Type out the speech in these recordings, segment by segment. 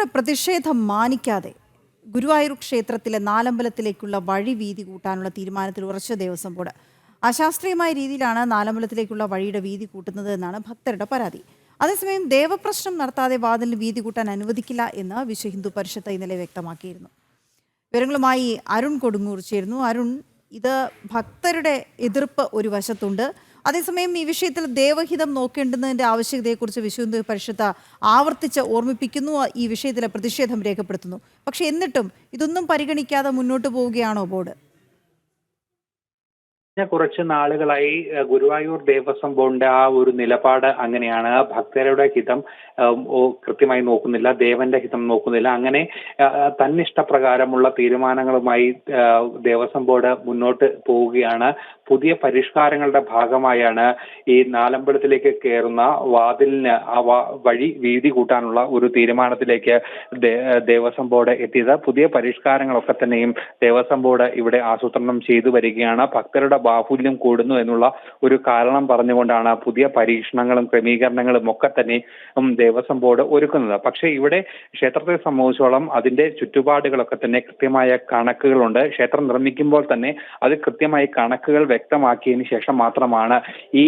ഭക്തരുടെ പ്രതിഷേധം മാനിക്കാതെ ഗുരുവായൂർ ക്ഷേത്രത്തിലെ നാലമ്പലത്തിലേക്കുള്ള വഴി വീതി കൂട്ടാനുള്ള തീരുമാനത്തിൽ ഉറച്ച ദേവസ്വം ബോർഡ്. അശാസ്ത്രീയമായ രീതിയിലാണ് നാലമ്പലത്തിലേക്കുള്ള വഴിയുടെ വീതി കൂട്ടുന്നത് എന്നാണ് ഭക്തരുടെ പരാതി. അതേസമയം ദേവപ്രശ്നം നടത്താതെ വാതിലിന് വീതി കൂട്ടാൻ അനുവദിക്കില്ല എന്ന് വിശ്വ ഹിന്ദു പരിഷത്ത് ഇന്നലെ വ്യക്തമാക്കിയിരുന്നു. വിവരങ്ങളുമായി അരുൺ കൊടുങ്ങൂർ ചേരുന്നു. അരുൺ, ഇത് ഭക്തരുടെ എതിർപ്പ് ഒരു വശത്തുണ്ട്, അതേസമയം ഈ വിഷയത്തിൽ ദേവഹിതം നോക്കേണ്ടുന്നതിൻ്റെ ആവശ്യകതയെക്കുറിച്ച് വിശ്വ ഹിന്ദു പരിഷത്ത് ആവർത്തിച്ച് ഓർമ്മിപ്പിക്കുന്നു, ഈ വിഷയത്തിലെ പ്രതിഷേധം രേഖപ്പെടുത്തുന്നു. പക്ഷേ എന്നിട്ടും ഇതൊന്നും പരിഗണിക്കാതെ മുന്നോട്ട് പോവുകയാണോ ബോർഡ്? കുറച്ച് നാളുകളായി ഗുരുവായൂർ ദേവസ്വം ബോർഡിന്റെ ആ ഒരു നിലപാട് അങ്ങനെയാണ്. ഭക്തരുടെ ഹിതം കൃത്യമായി നോക്കുന്നില്ല, ദേവന്റെ ഹിതം നോക്കുന്നില്ല. അങ്ങനെ തന്നിഷ്ടപ്രകാരമുള്ള തീരുമാനങ്ങളുമായി ദേവസ്വം ബോർഡ് മുന്നോട്ട് പോവുകയാണ്. പുതിയ പരിഷ്കാരങ്ങളുടെ ഭാഗമായാണ് ഈ നാലമ്പലത്തിലേക്ക് കയറുന്ന വാതിലിന് വഴി വീതി കൂട്ടാനുള്ള ഒരു തീരുമാനത്തിലേക്ക് ദേവസ്വം ബോർഡ് എത്തിയത്. പുതിയ പരിഷ്കാരങ്ങളൊക്കെ തന്നെയും ദേവസ്വം ബോർഡ് ഇവിടെ ആസൂത്രണം ചെയ്തു വരികയാണ്. ഭക്തരുടെ ബാഹുല്യം കൂടുന്നു എന്നുള്ള ഒരു കാരണം പറഞ്ഞുകൊണ്ടാണ് പുതിയ പരീക്ഷണങ്ങളും ക്രമീകരണങ്ങളും ഒക്കെ തന്നെ ദേവസ്വം ബോർഡ് ഒരുക്കുന്നത്. പക്ഷേ ഇവിടെ ക്ഷേത്രത്തെ സംബന്ധിച്ചോളം അതിന്റെ ചുറ്റുപാടുകളൊക്കെ തന്നെ കൃത്യമായ കണക്കുകളുണ്ട്. ക്ഷേത്രം നിർമ്മിക്കുമ്പോൾ തന്നെ അത് കൃത്യമായി കണക്കുകൾ വ്യക്തമാക്കിയതിന് ശേഷം മാത്രമാണ് ഈ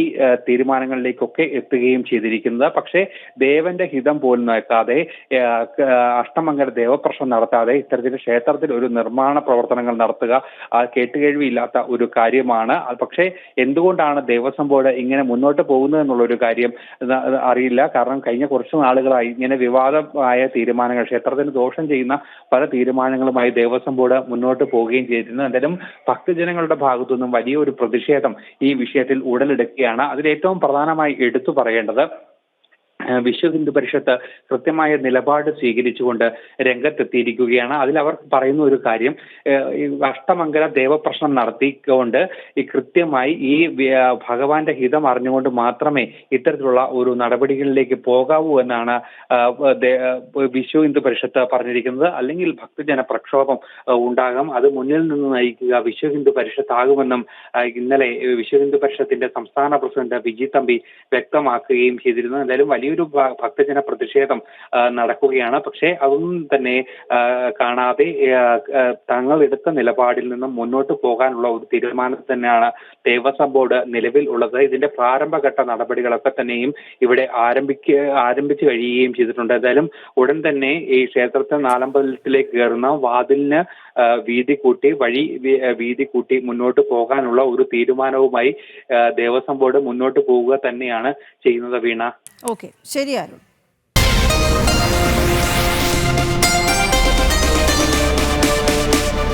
തീരുമാനങ്ങളിലേക്കൊക്കെ എത്തുകയും ചെയ്തിരിക്കുന്നത്. പക്ഷേ ദേവന്റെ ഹിതം പോലും നോക്കാതെ, അഷ്ടമംഗല ദേവപ്രശ്നം നടത്താതെ ഇത്തരത്തിൽ ക്ഷേത്രത്തിൽ ഒരു നിർമ്മാണ പ്രവർത്തനങ്ങൾ നടത്തുക കേട്ടുകേഴ്വിയില്ലാത്ത ഒരു കാര്യമാണ്. പക്ഷേ എന്തുകൊണ്ടാണ് ദേവസ്വം ബോർഡ് ഇങ്ങനെ മുന്നോട്ട് പോകുന്നത് എന്നുള്ളൊരു കാര്യം അറിയില്ല. കാരണം കഴിഞ്ഞ കുറച്ച് നാളുകളായി ഇങ്ങനെ വിവാദമായ തീരുമാനങ്ങൾ, ക്ഷേത്രത്തിന് ദോഷം ചെയ്യുന്ന പല തീരുമാനങ്ങളുമായി ദേവസ്വം ബോർഡ് മുന്നോട്ട് പോവുകയും ചെയ്തിരുന്നു. എന്തായാലും ഭക്തജനങ്ങളുടെ ഭാഗത്തുനിന്നും വലിയൊരു പ്രതിഷേധം ഈ വിഷയത്തിൽ ഉടലെടുക്കുകയാണ്. അതിലേറ്റവും പ്രധാനമായി എടുത്തു പറയേണ്ടത് വിശ്വ ഹിന്ദു പരിഷത്ത് കൃത്യമായ നിലപാട് സ്വീകരിച്ചുകൊണ്ട് രംഗത്തെത്തിയിരിക്കുകയാണ്. അതിൽ അവർ പറയുന്ന ഒരു കാര്യം, അഷ്ടമംഗല ദേവപ്രശ്നം നടത്തിക്കൊണ്ട് കൃത്യമായി ഈ ഭഗവാന്റെ ഹിതം അറിഞ്ഞുകൊണ്ട് മാത്രമേ ഇത്തരത്തിലുള്ള ഒരു നടപടികളിലേക്ക് പോകാവൂ എന്നാണ് വിശ്വ ഹിന്ദു പരിഷത്ത് പറഞ്ഞിരിക്കുന്നത്. അല്ലെങ്കിൽ ഭക്തജന പ്രക്ഷോഭം ഉണ്ടാകും, അത് മുന്നിൽ നിന്ന് നയിക്കുക വിശ്വ ഹിന്ദു പരിഷത്താകുമെന്നും ഇന്നലെ വിശ്വ ഹിന്ദു പരിഷത്തിന്റെ സംസ്ഥാന പ്രസിഡന്റ് വിജി തമ്പി വ്യക്തമാക്കുകയും ചെയ്തിരുന്നു. എന്തായാലും വലിയൊരു ഭക്തജന പ്രതിഷേധം നടക്കുകയാണ്. പക്ഷേ അതൊന്നും തന്നെ കാണാതെ തങ്ങൾ എടുത്ത നിലപാടിൽ നിന്നും മുന്നോട്ട് പോകാനുള്ള ഒരു തീരുമാനത്തിൽ തന്നെയാണ് ദേവസ്വം ബോർഡ് നിലവിൽ ഉള്ളത്. ഇതിന്റെ പ്രാരംഭഘട്ട നടപടികളൊക്കെ തന്നെയും ഇവിടെ ആരംഭിച്ചു കഴിയുകയും ചെയ്തിട്ടുണ്ട്. എന്തായാലും ഉടൻ തന്നെ ഈ ക്ഷേത്രത്തെ നാലമ്പലത്തിലേക്ക് കയറുന്ന വാതിലിന് വീതി കൂട്ടി മുന്നോട്ട് പോകാനുള്ള ഒരു തീരുമാനവുമായി ദേവസ്വം ബോർഡ് മുന്നോട്ട് പോവുക തന്നെയാണ് ചെയ്യുന്നത്. വീണ. ഓക്കെ, ശരി അരുൺ.